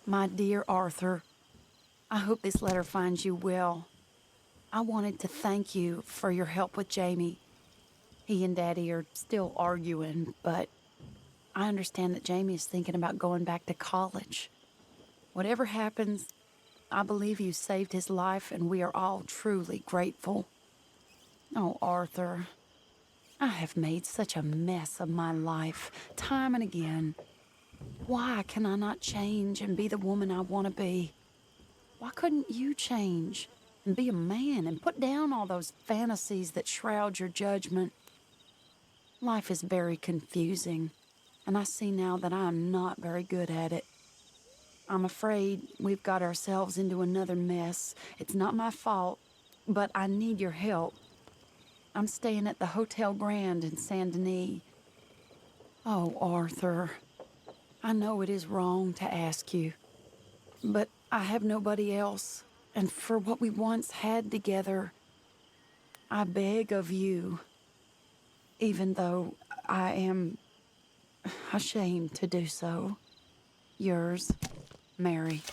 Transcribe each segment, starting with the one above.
My dear Arthur, I hope this letter finds you well. I wanted to thank you for your help with Jamie. He and Daddy are still arguing, but I understand that Jamie is thinking about going back to college. Whatever happens, I believe you saved his life, and we are all truly grateful. Oh, Arthur, I have made such a mess of my life, time and again. Why can I not change and be the woman I want to be? Why couldn't you change and be a man and put down all those fantasies that shroud your judgment? Life is very confusing, and I see now that I am not very good at it. I'm afraid we've got ourselves into another mess. It's not my fault, but I need your help. I'm staying at the Hotel Grand in Saint Denis. Oh, Arthur, I know it is wrong to ask you, but I have nobody else, and for what we once had together, I beg of you, even though I am ashamed to do so. Yours, Mary.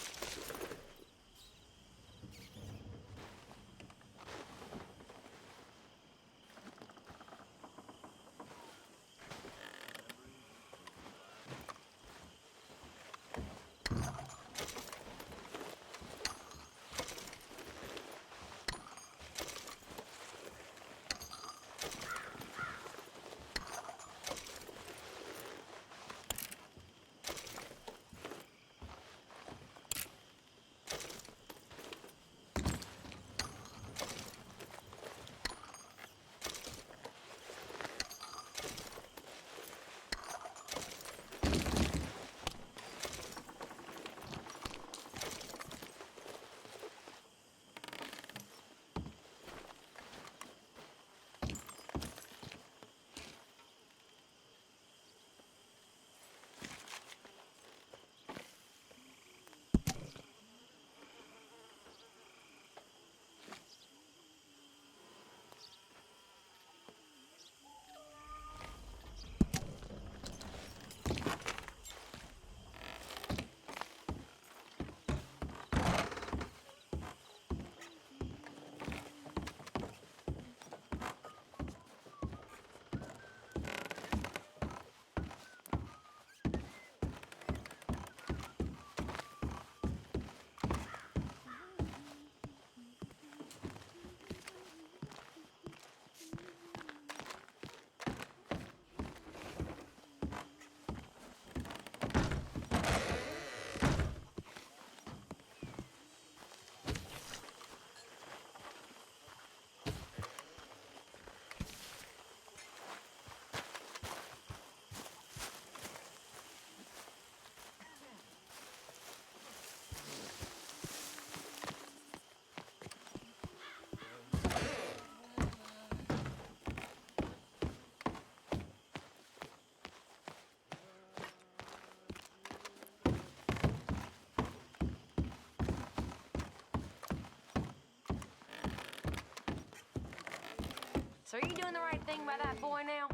So are you doing the right thing by that boy now?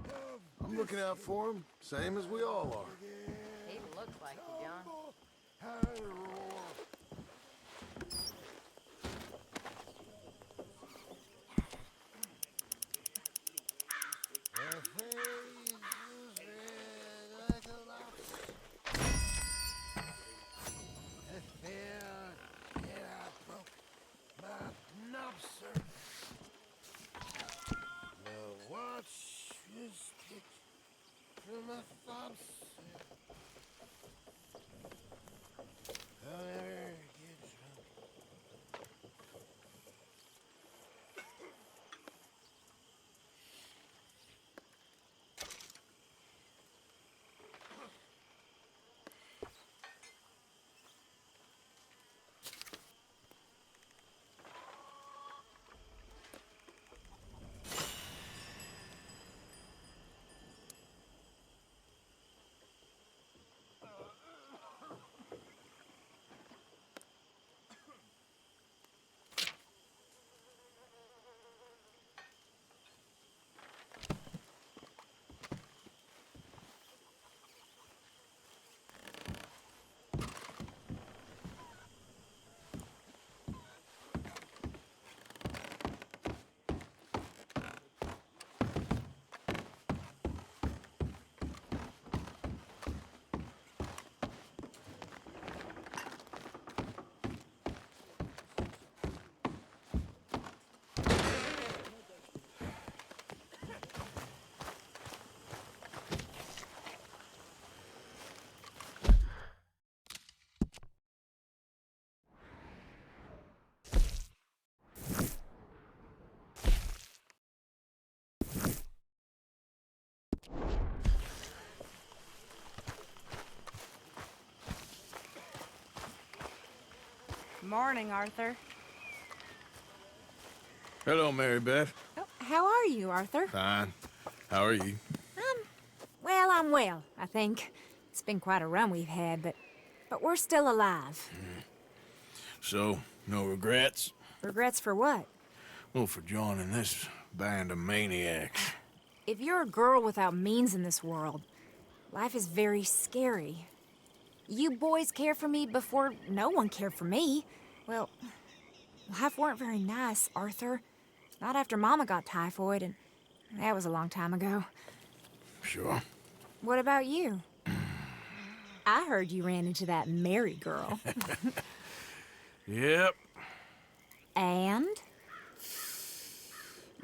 I'm looking out for him, same as we all are. He looks like it, John. Watch this pitch from my thoughts. I'll never get drunk. Morning, Arthur. Hello, Mary Beth. Oh, how are you, Arthur? Fine. How are you? Well, I'm well, I think. It's been quite a run we've had, but we're still alive. So, no regrets? Regrets for what? Well, for joining this band of maniacs. If you're a girl without means in this world, life is very scary. You boys cared for me before no one cared for me. Well, life weren't very nice, Arthur. Not after Mama got typhoid, and that was a long time ago. Sure. What about you? I heard you ran into that Mary girl. Yep. And?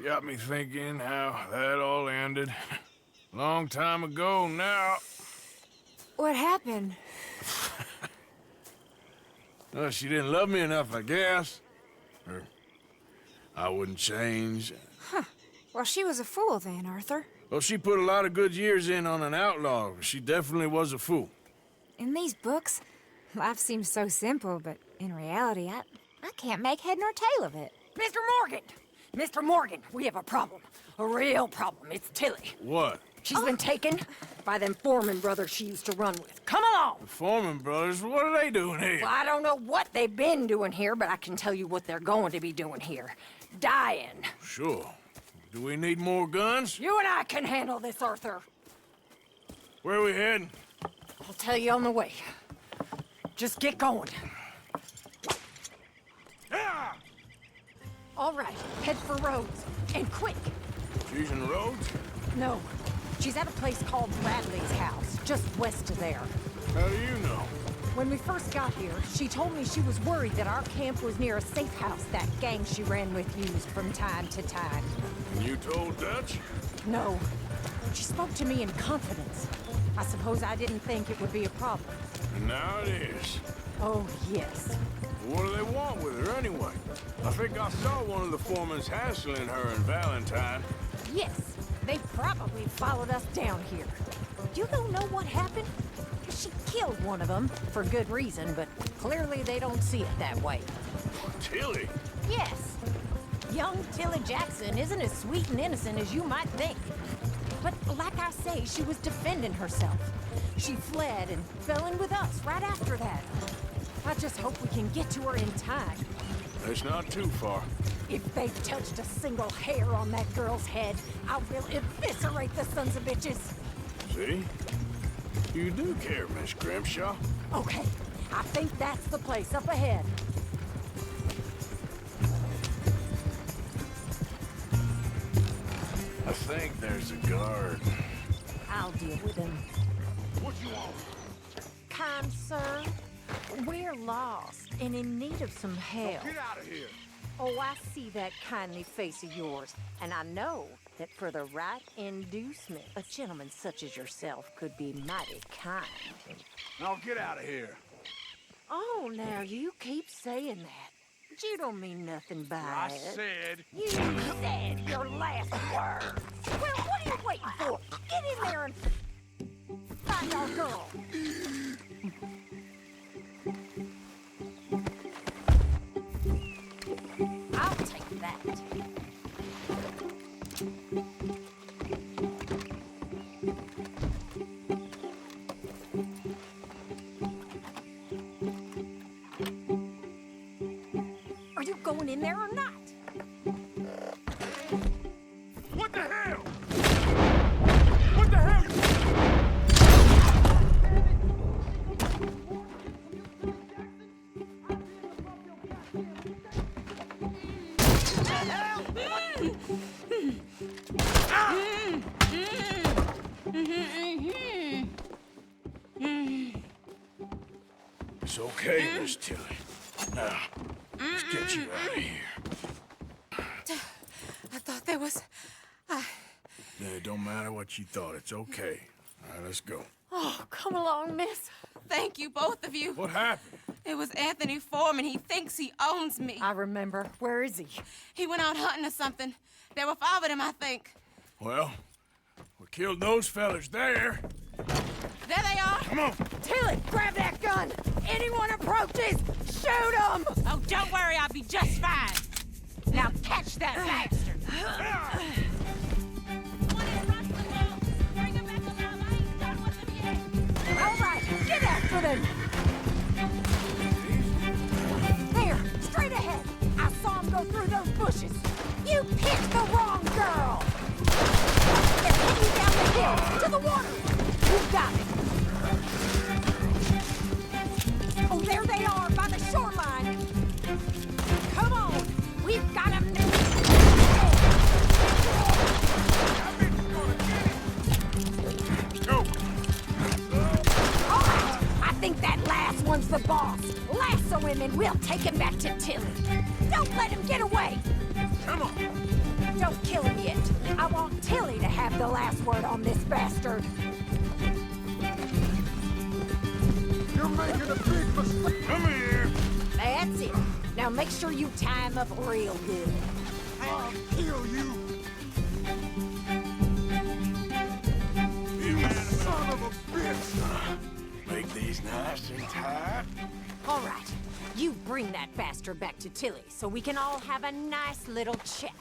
Got me thinking how that all ended. Long time ago now. What happened? Well, she didn't love me enough, I guess. Or I wouldn't change. Well, she was a fool then, Arthur. Well, she put a lot of good years in on an outlaw. She definitely was a fool. In these books, life seems so simple, but in reality, I can't make head nor tail of it. Mr. Morgan! Mr. Morgan, we have a problem. A real problem. It's Tilly. What? She's been taken by them Foreman brothers she used to run with. Come along! The Foreman brothers, what are they doing here? Well, I don't know what they've been doing here, but I can tell you what they're going to be doing here. Dying. Sure. Do we need more guns? You and I can handle this, Arthur. Where are we heading? I'll tell you on the way. Just get going. All right, head for Rhodes. And quick. She's in the roads? No, she's at a place called Bradley's house, just west of there. How do you know? When we first got here, she told me she was worried that our camp was near a safe house that gang she ran with used from time to time. And you told Dutch? No, she spoke to me in confidence. I suppose I didn't think it would be a problem. And now it is. Oh, yes. What do they want with her anyway? I think I saw one of the foremans hassling her and Valentine. Yes, they probably followed us down here. You don't know what happened? She killed one of them, for good reason, but clearly they don't see it that way. Tilly? Yes. Young Tilly Jackson isn't as sweet and innocent as you might think. But like I say, she was defending herself. She fled and fell in with us right after that. I just hope we can get to her in time. It's not too far. If they've touched a single hair on that girl's head, I will eviscerate the sons of bitches. See? You do care, Miss Grimshaw. Okay, I think that's the place up ahead. I think there's a guard. I'll deal with him. What you want? Kind sir, we're lost and in need of some help. Get out of here! Oh, I see that kindly face of yours, and I know that for the right inducement, a gentleman such as yourself could be mighty kind. Now get out of here. Oh, now you keep saying that. But you don't mean nothing by I it. said... You said your last word. Well, what are you waiting for? Get in there and find our girl. I'll take that. Are you going in there or not? What the hell? What the hell? It's okay, Miss Tilly. Now, let's get you out of here. I thought there was... Yeah, it don't matter what you thought. It's okay. All right, let's go. Oh, come along, miss. Thank you, both of you. What happened? It was Anthony Foreman. He thinks he owns me. I remember. Where is he? He went out hunting or something. There were 5 of them, I think. Well, we killed those fellas there. There they are. Come on. Tilly, grab that gun! Anyone approaches, shoot Shoot him! Oh, don't worry, I'll be just fine. Now catch that bastard! All right, get after them! There, straight ahead! I saw him go through those bushes! You picked the wrong girl! They're heading down the hill, to the water! You got it! Oh, there they are, by the shoreline! Come on! We've got him! All right, I think that last one's the boss. Lasso him and we'll take him back to Tilly. Don't let him get away! Come on. Don't kill him yet. I want Tilly to have the last word on this bastard. You're making a big mistake. Come here. That's it. Now make sure you tie him up real good. I'll kill you. You son of a bitch. Make these nice and tight. All right, you bring that bastard back to Tilly so we can all have a nice little chat.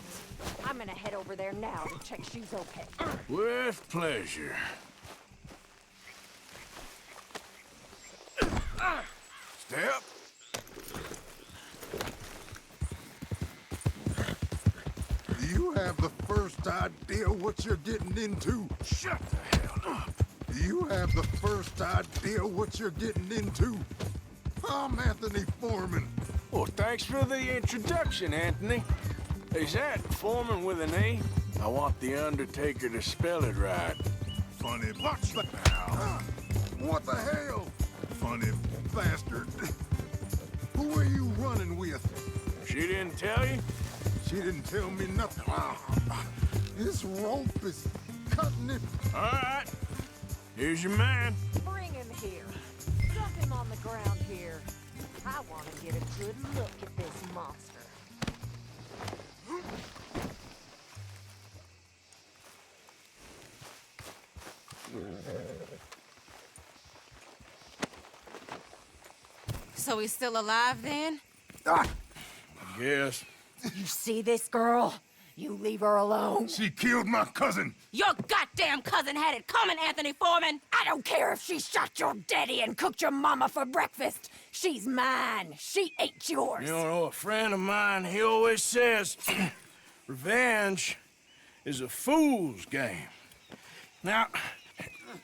I'm gonna head over there now to check she's okay. With pleasure. Step. Do you have the first idea what you're getting into? Shut the hell up. Do you have the first idea what you're getting into? I'm Anthony Foreman. Well, thanks for the introduction, Anthony. Is that Foreman with an A? I want the Undertaker to spell it right. Funny bastard. What the hell? Funny bastard. Who are you running with? She didn't tell you? She didn't tell me nothing. This rope is cutting it. All right. Here's your man. Bring him here. Drop him on the ground here. I want to get a good look at this monster. So he's still alive then? Yes. You see this girl? You leave her alone. She killed my cousin. Your goddamn cousin had it coming, Anthony Foreman! I don't care if she shot your daddy and cooked your mama for breakfast. She's mine. She ain't yours. You know, a friend of mine, he always says, revenge is a fool's game. Now,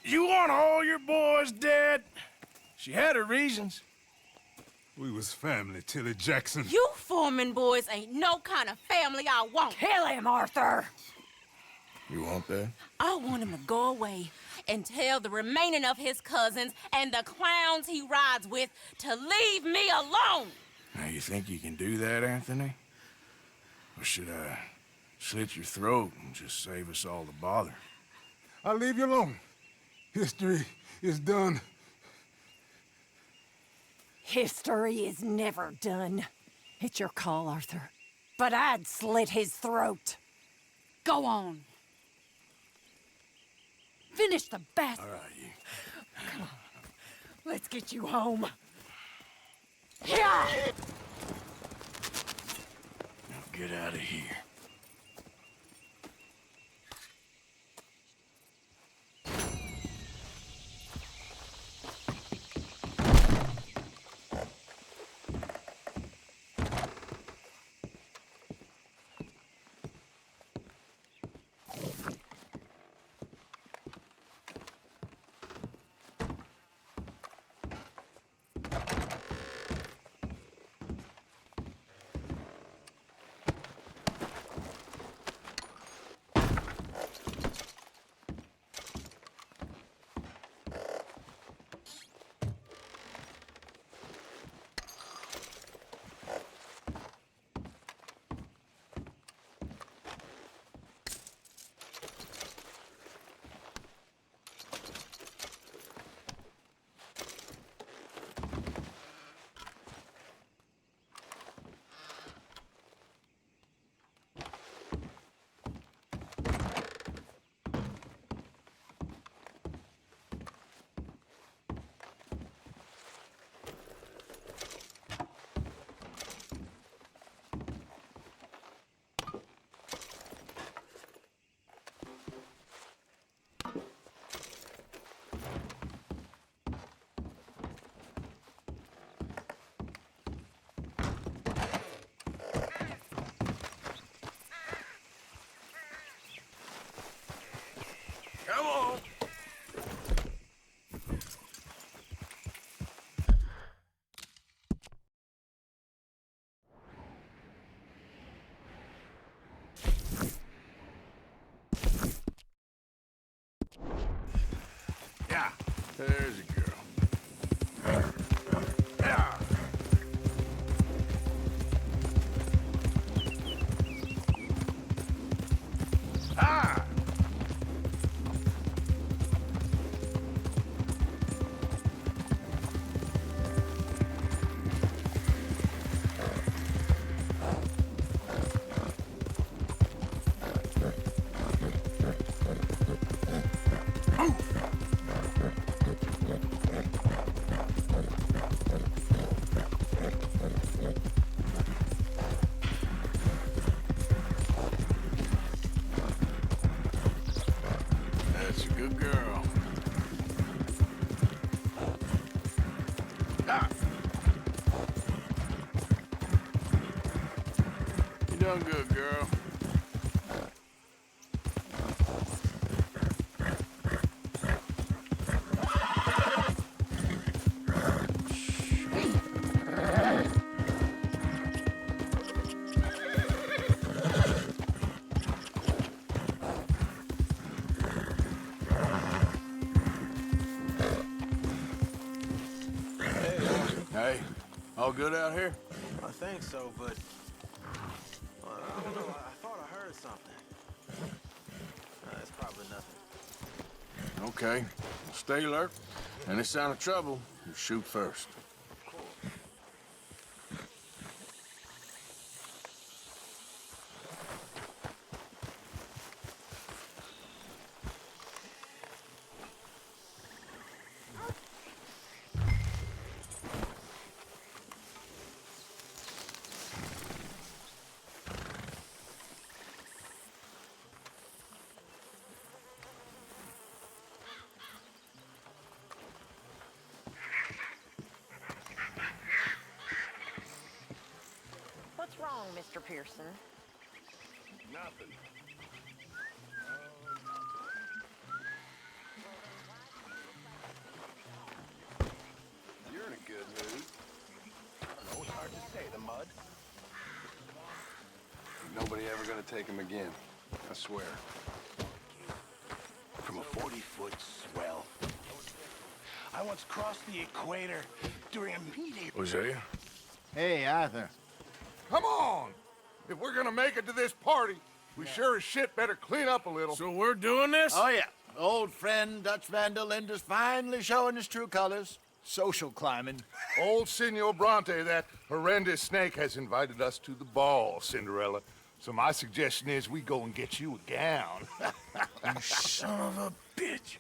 you want all your boys dead? She had her reasons. We was family, Tilly Jackson. You Foreman boys ain't no kind of family I want. Kill him, Arthur. You want that? I want him to go away and tell the remaining of his cousins and the clowns he rides with to leave me alone. Now, you think you can do that, Anthony? Or should I slit your throat and just save us all the bother? I'll leave you alone. History is done. History is never done. It's your call, Arthur. But I'd slit his throat. Go on. Finish the bastard. All right, you. Let's get you home. Yeah! Now get out of here. Yeah, there's a girl. Yeah. Ah! That's a good girl. Ah! You done good, girl. Hey, all good out here? I think so, but I don't know. I thought I heard something. It's probably nothing. Okay. Stay alert. Any sign of trouble, you shoot first. What's wrong, Mr. Pearson? Nothing. You're in a good mood. I don't know. It's hard to say. The mud. Ain't nobody ever gonna take him again. I swear. From a 40-foot swell. I once crossed the equator during a meeting. Hosea? Hey, Arthur. Come on! If we're gonna make it to this party, we sure as shit better clean up a little. So we're doing this? Oh, yeah. Old friend Dutch Van der Linde's finally showing his true colors. Social climbing. Old Senor Bronte, that horrendous snake, has invited us to the ball, Cinderella. So my suggestion is we go and get you a gown. You son of a bitch.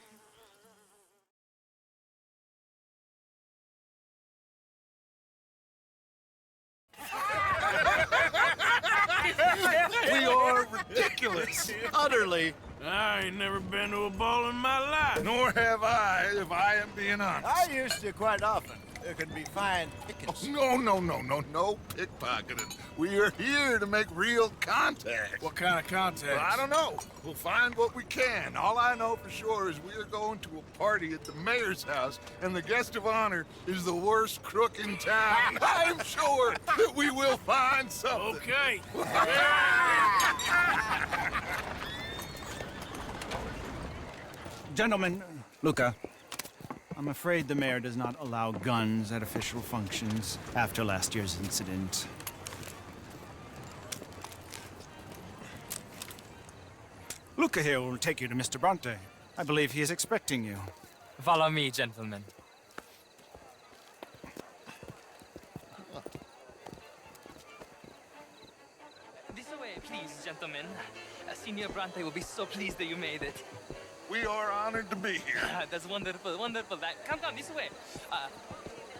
We are ridiculous. Utterly. I ain't never been to a ball in my life. Nor have I, if I am being honest. I used to quite often. There can be fine pickings. No pickpocketing. We are here to make real contact. What kind of contact? Well, I don't know. We'll find what we can. All I know for sure is we are going to a party at the mayor's house, and the guest of honor is the worst crook in town. I'm sure that we will find something. Okay. Gentlemen, Luca, I'm afraid the mayor does not allow guns at official functions after last year's incident. Luca here will take you to Mr. Bronte. I believe he is expecting you. Follow me, gentlemen. This way, please, gentlemen. Senior Bronte will be so pleased that you made it. We are honored to be here. That's wonderful, wonderful. Come, this way.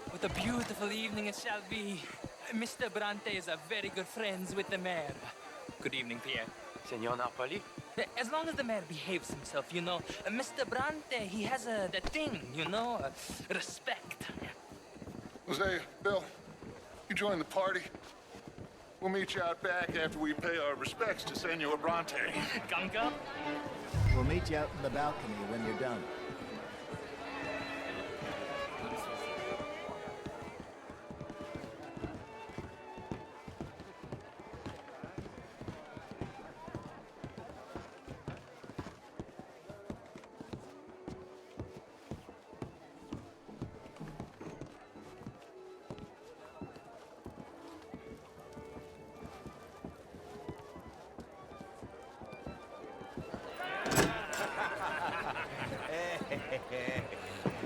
What a beautiful evening it shall be. Mr. Bronte is a very good friends with the mayor. Good evening, Pierre. Senor Napoli? As long as the mayor behaves himself, you know. Mr. Bronte, he has that thing, you know, respect. Hosea, Bill, you join the party. We'll meet you out back after we pay our respects to Senor Bronte. Come. We'll meet you out in the balcony when you're done.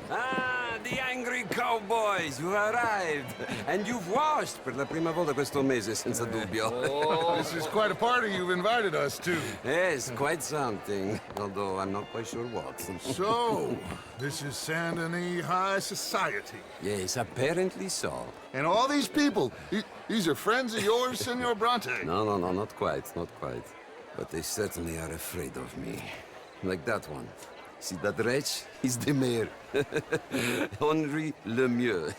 Ah, the angry cowboys, you arrived. And you've washed per la prima volta questo mese, senza dubbio. This is quite a party you've invited us to. Yes, quite something. Although I'm not quite sure what. So, this is Saint Denis High Society. Yes, apparently so. And all these people, these are friends of yours, Senor Bronte? No, not quite, not quite. But they certainly are afraid of me. Like that one. See that wretch? He's the mayor. Henri Lemieux.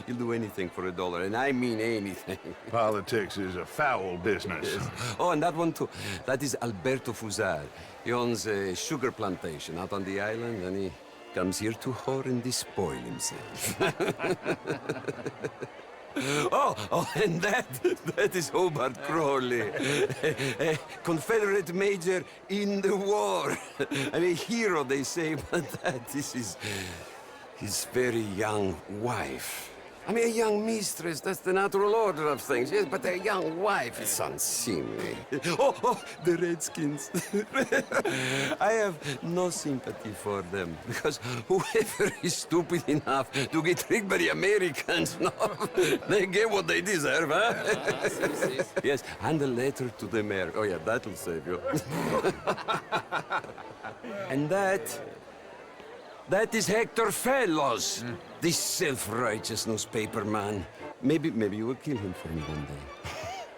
He'll do anything for $1, and I mean anything. Politics is a foul business. Yes. Oh, and that one too. That is Alberto Fusar. He owns a sugar plantation out on the island, and he comes here to whore and despoil himself. Oh, and that is Hobart Crawley, a Confederate major in the war. I mean, hero, they say, but that is his very young wife. I mean, a young mistress, that's the natural order of things, yes, but a young wife is unseemly. Oh, the Redskins. I have no sympathy for them, because whoever is stupid enough to get tricked by the Americans, no, they get what they deserve, huh? Yes, and a letter to the mayor. Oh, yeah, that'll save you. And that is Hector Fellows, this self-righteous newspaper man. Maybe you will kill him for me one day.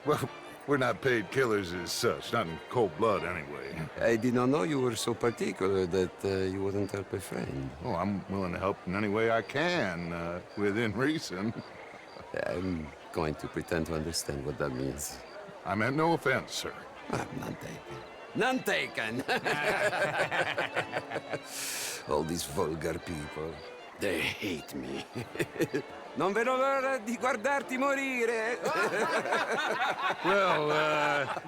Well, we're not paid killers as such, not in cold blood anyway. I did not know you were so particular that you wouldn't help a friend. Oh, I'm willing to help in any way I can, within reason. I'm going to pretend to understand what that means. I meant no offense, sir. None taken. None taken! All these vulgar people, they hate me. Non vedo l'ora di guardarti morire. Well,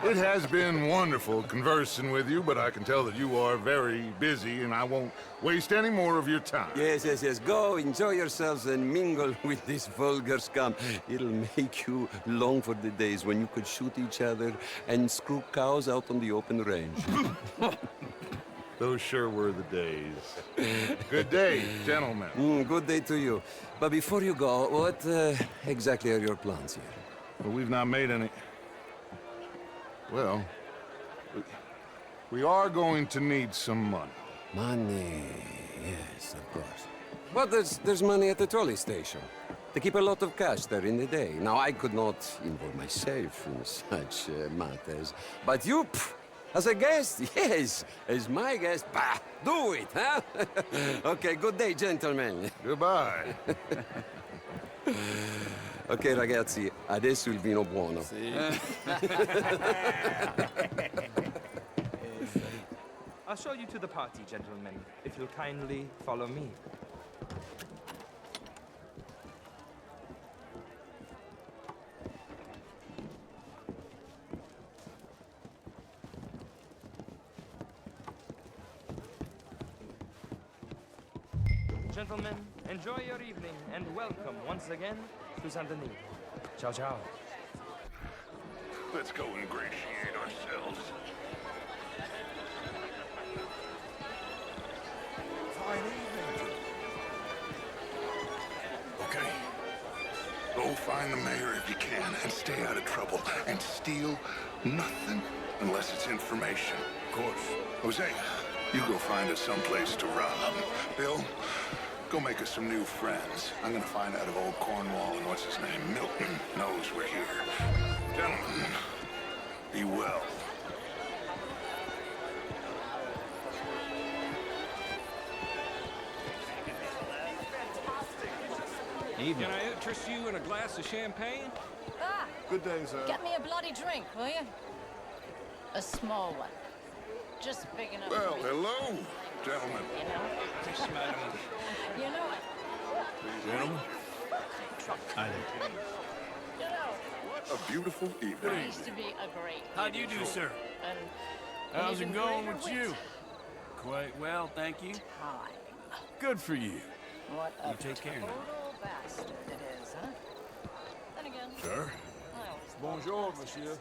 it has been wonderful conversing with you, but I can tell that you are very busy, and I won't waste any more of your time. Yes. Go, enjoy yourselves, and mingle with this vulgar scum. It'll make you long for the days when you could shoot each other and screw cows out on the open range. Those sure were the days. Good day, gentlemen. Good day to you. But before you go, what exactly are your plans here? Well, we've not made any... Well, we are going to need some money. Money, yes, of course. But there's money at the trolley station. They keep a lot of cash there in the day. Now, I could not involve myself in such matters. But you... As a guest? Yes. As my guest? Bah! Do it, huh? Okay, good day, gentlemen. Goodbye. Ok, ragazzi, adesso il vino buono. I'll show you to the party, gentlemen, if you'll kindly follow me. Gentlemen, enjoy your evening and welcome once again to Saint Denis. Ciao, ciao. Let's go ingratiate ourselves. Fine evening. Okay. Go find the mayor if you can and stay out of trouble. And steal nothing unless it's information. Of course. Jose, you go find us someplace to rob. Bill, go make us some new friends. I'm gonna find out if old Cornwall and what's his name, Milton, knows we're here. Gentlemen, be well. Evening. Can I interest you in a glass of champagne? Ah, Good day, sir. get me a bloody drink, will you? A small one. Just big enough Well, for me. hello, gentlemen. You know? Yes, madam. You know it. Gentlemen, You know, a beautiful it evening. used to be a great How do you do, sir? And How's even it going greater with wit. you? Quite well, thank you. Time. Good for you. What a You take care now. total bastard it is, huh? Then again, Sir? I always thought Bonjour, bastards. monsieur.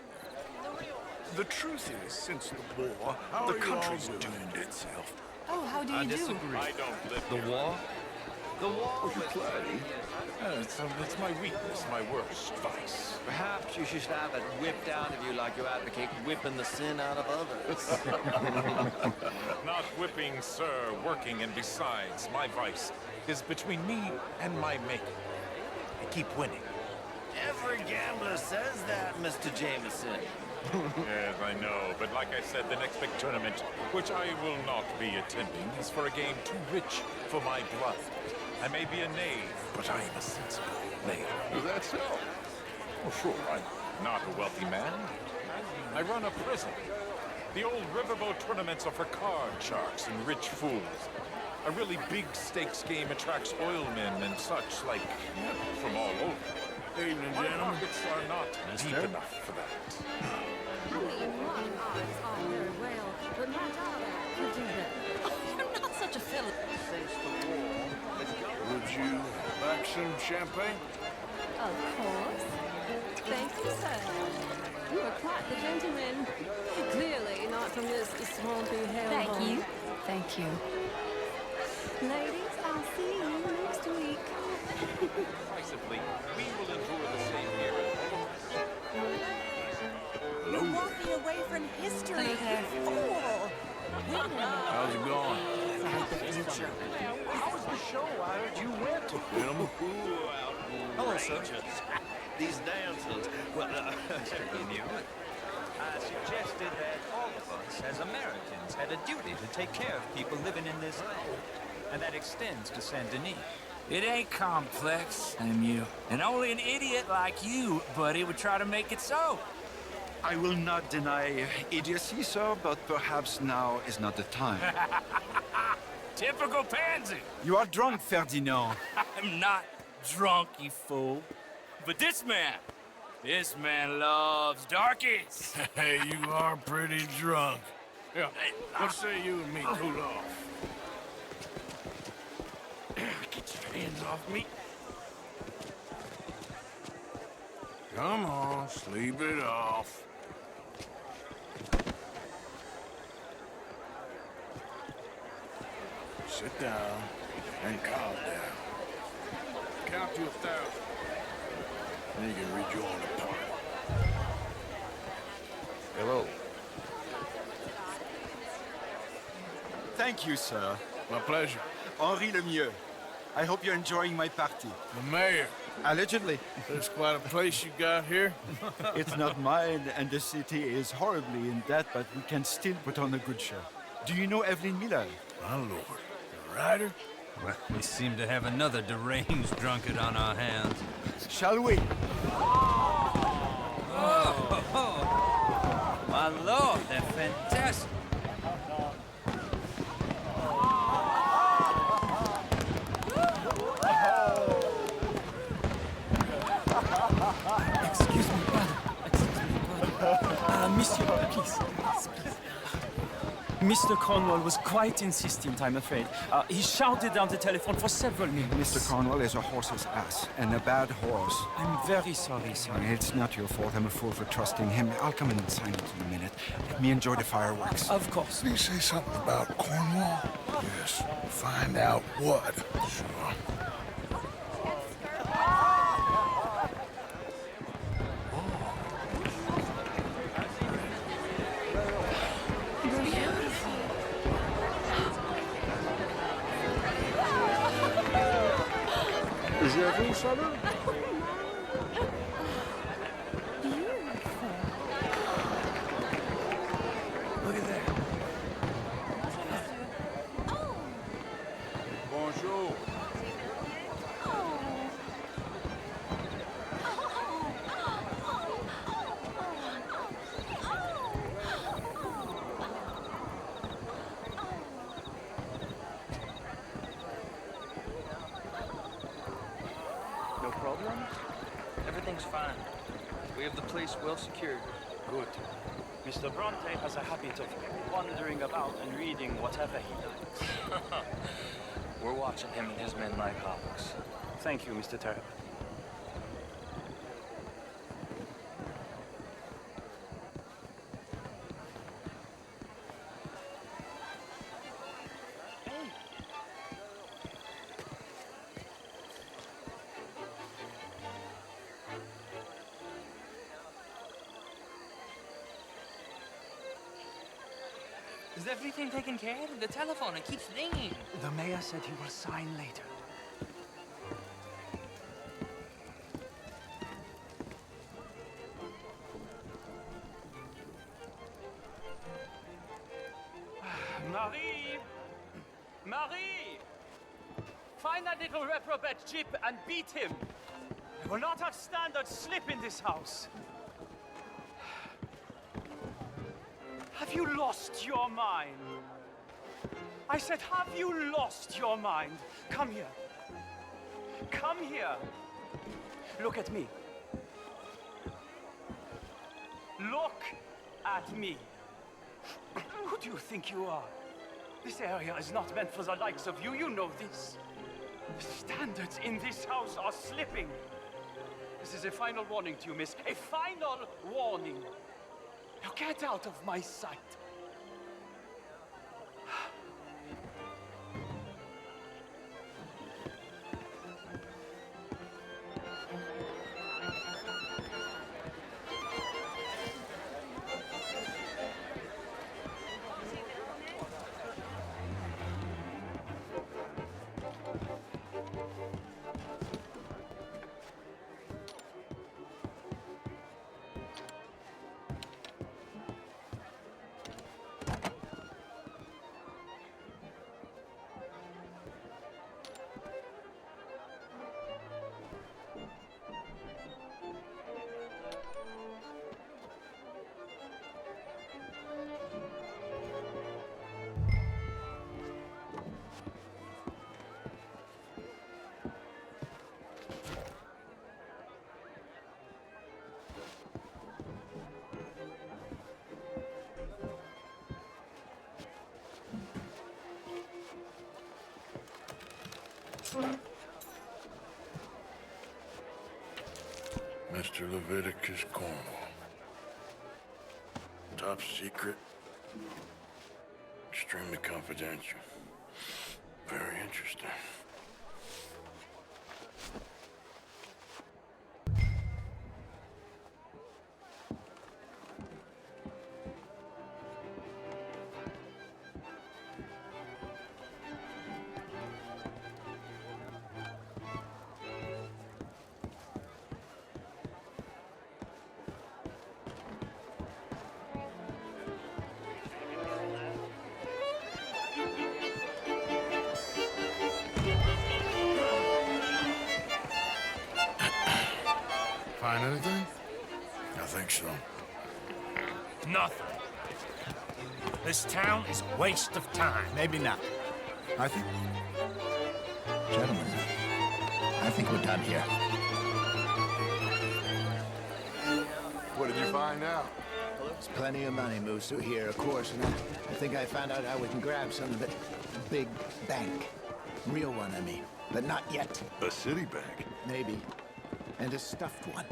The real ones The truth is, since the war, the country's doomed itself. Oh, how do you do? I don't live The war? The war You play? It's my weakness, my worst vice. Perhaps you should have it whipped out of you like you advocate whipping the sin out of others. Not whipping, sir, working, and besides, my vice is between me and my maker. I keep winning. Every gambler says that, Mr. Jameson. Yes, I know, but like I said, the next big tournament, which I will not be attending, is for a game too rich for my blood. I may be a knave, but I am a sensible knave. Is that so? Well, sure, I'm not a wealthy man. I run a prison. The old riverboat tournaments are for card sharks and rich fools. A really big stakes game attracts oilmen and such, like, from all over. Evening, My gentlemen. pockets are not deep enough for that. I mean, martial arts are very well, but not all that could do that. You're not such a fella. Would you like some champagne? Of course. Thank you, sir. You are quite the gentleman. Clearly not from this swampy hellhole. Thank you. Thank you. Ladies, I'll see you next week. Decisively, we will endure the same here. You're walking away from history, you fool! How's it going? How was the show? I heard you went. Gentlemen? Hello, sir. These dancers. Well, you knew it. I suggested that all of us, as Americans, had a duty to take care of people living in this land. And that extends to Saint Denis. It ain't complex, MU. And only an idiot like you, buddy, would try to make it so. I will not deny idiocy, sir, but perhaps now is not the time. Typical pansy. You are drunk, Ferdinand. I'm not drunk, you fool. But this man loves darkies. Hey, you are pretty drunk. Yeah, what say you and me cool off? Get your hands off me. Come on, sleep it off. Sit down and calm down. Count to 1,000. Then you can rejoin the party. Hello. Thank you, sir. My pleasure. Henri Lemieux. I hope you're enjoying my party. The mayor. Allegedly. There's quite a place you got here. It's not mine, and the city is horribly in debt, but we can still put on a good show. Do you know Evelyn Miller? My lord. The writer? Well, we seem to have another deranged drunkard on our hands. Shall we? Oh, my lord, they're fantastic. Excuse me, brother. Monsieur, please. Mr. Cornwall was quite insistent, I'm afraid. He shouted down the telephone for several minutes. Mr. Cornwall is a horse's ass, and a bad horse. I'm very sorry, sir. It's not your fault. I'm a fool for trusting him. I'll come in and sign it in a minute. Let me enjoy the fireworks. Of course. Did he say something about Cornwall? Yes. Find out what. Sure. J'ai vu ça là? Look at that. Bonjour. No problem? Everything's fine. We have the place well secured. Good. Mr. Bronte has a habit of wandering about and reading whatever he likes. We're watching him and his men like hawks. Thank you, Mr. Terrell. Is everything taken care of? The telephone, it keeps ringing. The mayor said he will sign later. Marie! Marie! Find that little reprobate Jip and beat him. We will not have standard slip in this house. Have you lost your mind? I said, have you lost your mind? Come here. Come here. Look at me. Look at me. Who do you think you are? This area is not meant for the likes of you. You know this. The standards in this house are slipping. This is a final warning to you, miss. A final warning. Now get out of my sight. Mr. Leviticus Cornwall. Top secret. Extremely confidential. Very interesting. Find anything? I think so. Nothing. This town is a waste of time. Maybe not. I think... Gentlemen, I think we're done here. What did you find out? There's plenty of money moves through here, of course, and I think I found out how we can grab some of it. A big bank. Real one, I mean. But not yet. A city bank? Maybe. And a stuffed one.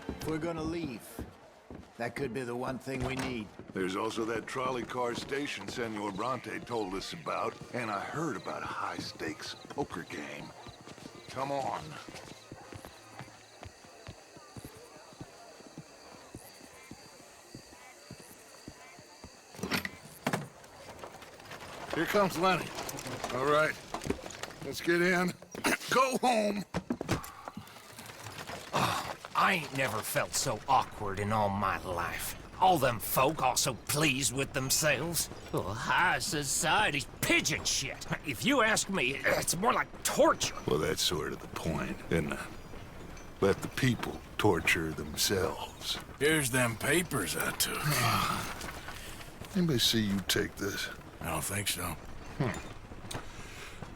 If we're gonna leave, that could be the one thing we need. There's also that trolley car station Senor Bronte told us about, and I heard about a high-stakes poker game. Come on. Here comes Lenny. All right, let's get in. Go home. I ain't never felt so awkward in all my life. All them folk all so pleased with themselves. Oh, high society's pigeon shit. If you ask me, it's more like torture. Well, that's sort of the point, isn't it? Let the people torture themselves. Here's them papers I took. Anybody see you take this? I don't think so.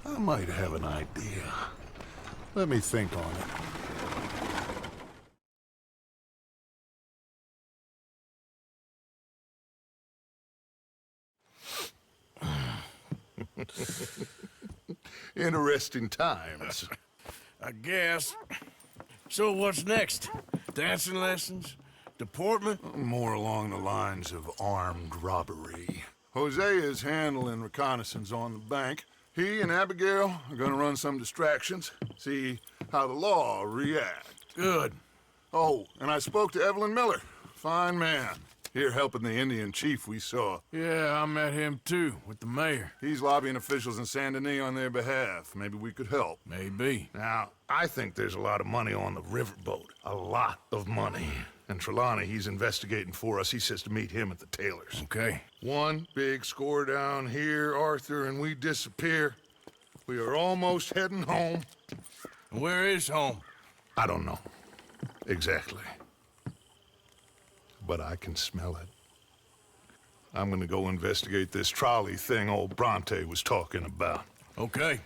I might have an idea. Let me think on it. Interesting times. I guess. So what's next? Dancing lessons? Deportment? More along the lines of armed robbery. Hosea is handling reconnaissance on the bank. He and Abigail are gonna run some distractions, see how the law reacts. Good. Oh, and I spoke to Evelyn Miller. Fine man. Here helping the Indian chief we saw. Yeah, I met him too, with the mayor. He's lobbying officials in Saint Denis on their behalf. Maybe we could help. Maybe. Now, I think there's a lot of money on the riverboat. A lot of money. And Trelawney, he's investigating for us. He says to meet him at the Taylors. Okay. One big score down here, Arthur, and we disappear. We are almost heading home. Where is home? I don't know. Exactly. But I can smell it. I'm gonna go investigate this trolley thing old Bronte was talking about. Okay.